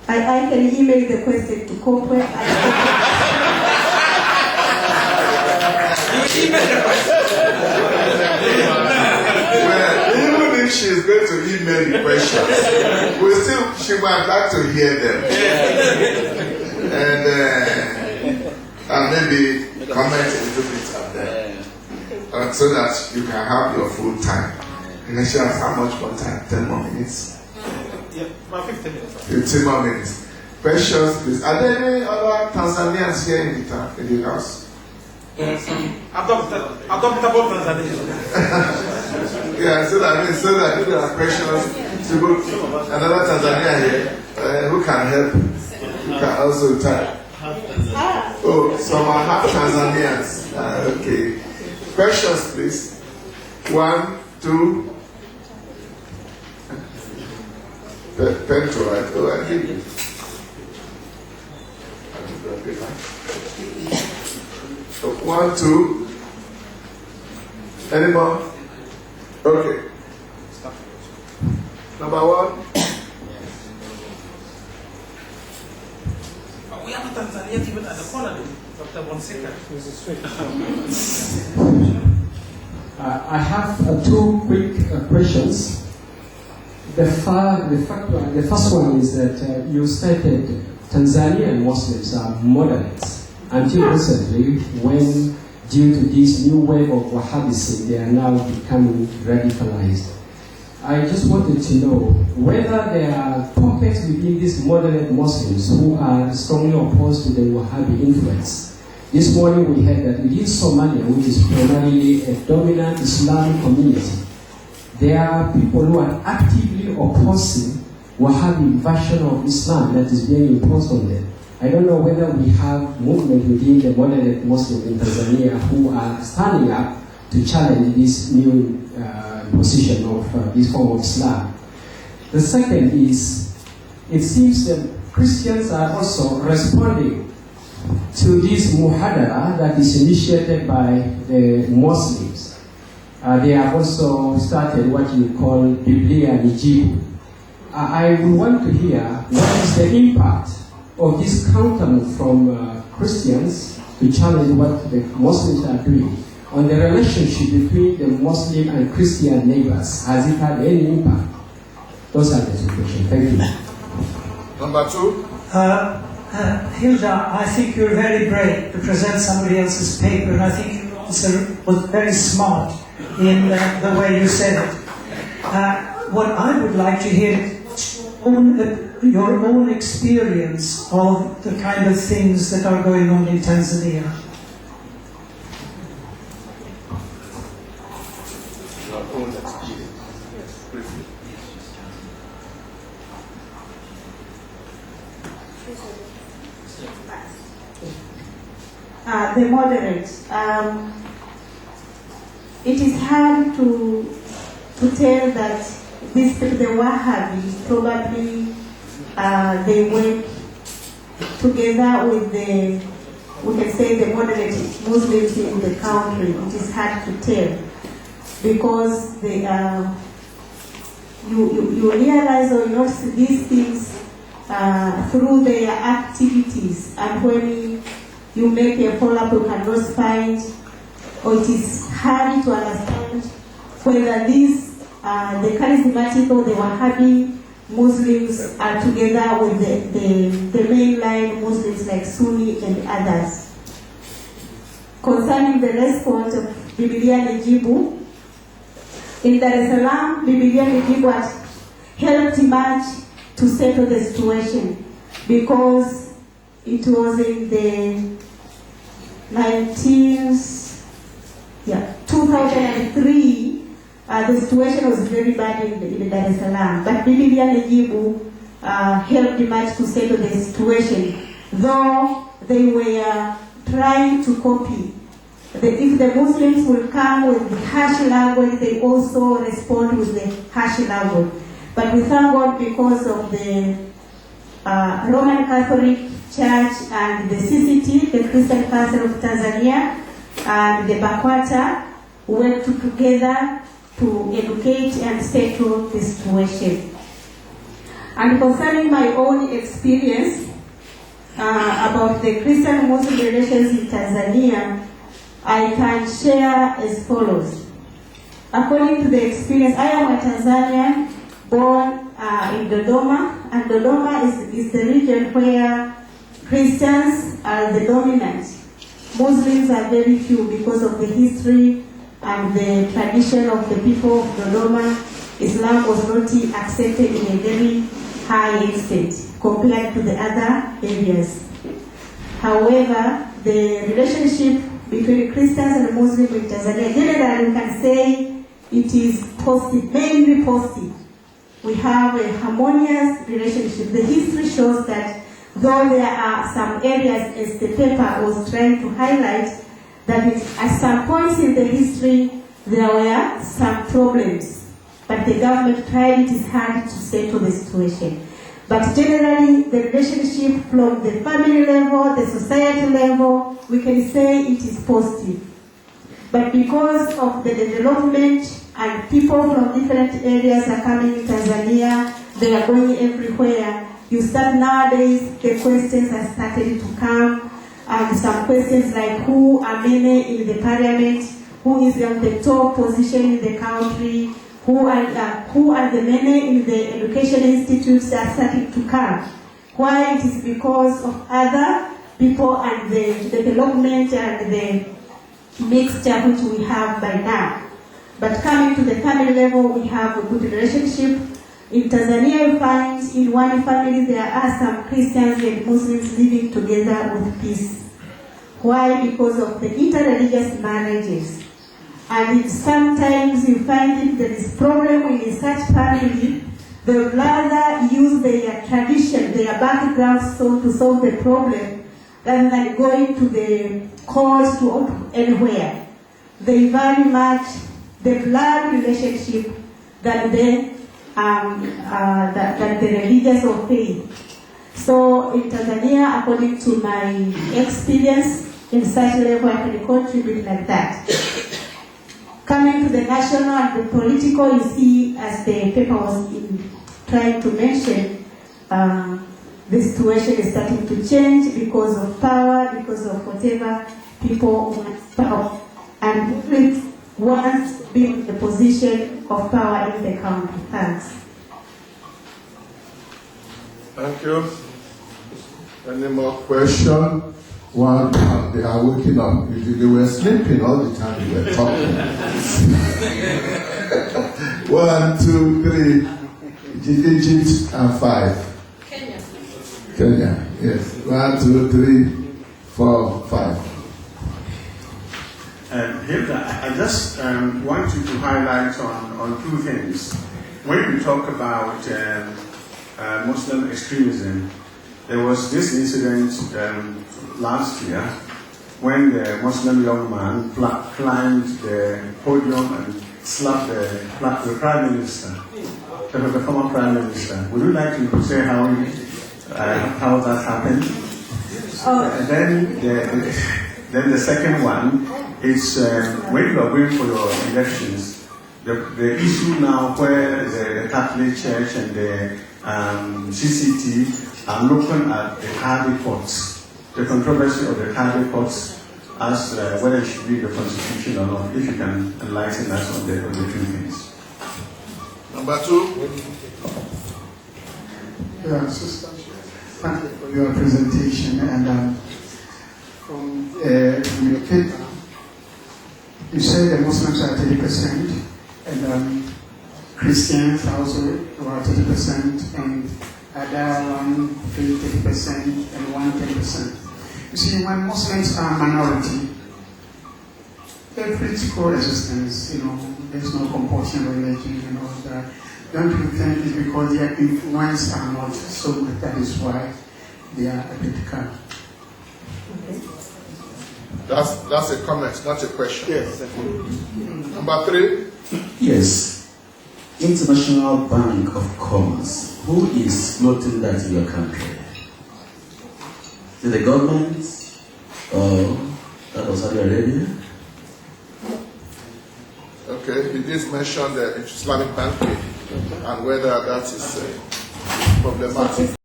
I can email the question to corporate. You email the question. Well, even if she's going to email the questions, she might like to hear them. And maybe comment a little bit on them. So that you can have your full time. And she has how much more time? 10 more minutes? Yeah, about 15 minutes. 15 more minutes. Precious, please. Are there any other Tanzanians here in the house? Adoptable Tanzania. Yeah, so that if there are questions to go another Tanzania here, who can help? Who can also type? Oh, some are half Tanzanians. Okay. Questions, please. 1, 2. Pen to write. Oh, I think. 1, 2. Any more? Okay. Number 1. We have a Tanzania even at the corner, Dr. Bonseka. I have 2 quick questions. The first one is that you stated Tanzanian Muslims are moderates until recently, when due to this new wave of Wahhabism, they are now becoming radicalized. I just wanted to know whether there are pockets within these moderate Muslims who are strongly opposed to the Wahhabi influence. This morning we heard that within Somalia, which is primarily a dominant Islamic community, there are people who are actively opposing Wahhabi version of Islam that is being imposed on them. I don't know whether we have movement within the moderate Muslims in Tanzania who are standing up to challenge this new position of this form of Islam. The second is, it seems that Christians are also responding to this muhadara that is initiated by the Muslims. They have also started what you call Biblia Nijibu. I would want to hear what is the impact of this countermove from Christians to challenge what the Muslims are doing on the relationship between the Muslim and Christian neighbors. Has it had any impact? Those are the 2 questions. Thank you. Number 2. Hilda, I think you're very brave to present somebody else's paper, and I think your answer was very smart in the way you said it. What I would like to hear is your own experience of the kind of things that are going on in Tanzania. The moderates. It is hard to tell that the Wahhabis probably they work together with we can say the moderate Muslims in the country. It is hard to tell because you realize or notice these things through their activities, and when you make a follow-up, you cannot find, or it is hard to understand whether these the charismatic or the Wahhabi Muslims are together with the mainline Muslims like Sunni and others. Concerning the response of Biblia Nijibu, in Dar es Salaam, Biblia Nijibu has helped much to settle the situation because it was in the 2003, the situation was very bad in Dar es Salaam. But Biblia Nijibu helped much to settle the situation, though they were trying to copy. If the Muslims will come with the harsh language, they also respond with the harsh language. But we thank God because of the Roman Catholic Church and the CCT, the Christian Council of Tanzania, and the BAKWATA worked together to educate and settle the situation. And concerning my own experience about the Christian-Muslim relations in Tanzania, I can share as follows. According to the experience, I am a Tanzanian born in Dodoma, and Dodoma is the region where Christians are the dominant. Muslims are very few because of the history and the tradition of the people of Dodoma. Islam was not accepted in a very high extent compared to the other areas. However, the relationship between Christians and Muslims in Tanzania, generally you can say it is positive, mainly positive. We have a harmonious relationship. The history shows that though there are some areas, as the paper was trying to highlight, that at some points in the history there were some problems. But the government tried its hard to settle the situation. But generally, the relationship from the family level, the society level, we can say it is positive. But because of the development and people from different areas are coming in Tanzania, they are going everywhere. You start nowadays, the questions are starting to come. And some questions like who are many in the parliament, who is on the top position in the country, who are the many in the education institutes are starting to come. Why? It is because of other people and the development and the mixture which we have by now. But coming to the family level, we have a good relationship. In Tanzania, you find in one family there are some Christians and Muslims living together with peace. Why? Because of the interreligious marriages. And sometimes you find if there is problem in such family, they would rather use their tradition, their background to solve the problem, rather than going to the courts to anywhere. They very much the blood relationship than the religious or faith. So in Tanzania, according to my experience in such level, I can contribute like that. Coming to the national and the political, you see, as the paper was trying to mention, the situation is starting to change because of power, because of whatever people want power, and it wants to be in the position of power in the country. Thanks. Thank you. Any more questions? One, they are waking up. They were sleeping all the time they were talking. 1, 2, 3. Egypt and 5. Kenya, yes. 1, 2, 3, 4, 5. Hilda, I just want you to highlight on two things. When you talk about Muslim extremism, there was this incident last year when the Muslim young man climbed the podium and slapped the Prime Minister, the former Prime Minister. Would you like to say how that happened? Then the second one is when you are going for your elections, the issue now where the Catholic Church and the CCT are looking at the Kabia courts, the controversy of the Kabia courts as whether it should be the constitution or not. If you can enlighten us on the two things. Number 2. Yeah, Sister, thank you for your presentation. And from your paper, you said the Muslims are 30%, and Christians are also about 30%, and other around 30% and 10%. You see, when Muslims are minority, their political resistance, there's no compulsion religion, that. Don't you think it's because their influence are not so good, that is why they are a bit calm? Okay. That's a comment, not a question. Yes. Number 3. Yes. International Bank of Commerce. Who is floating that in your country? Is it the government or that was Saudi Arabia? Okay, you just mentioned the Islamic banking and whether that is problematic.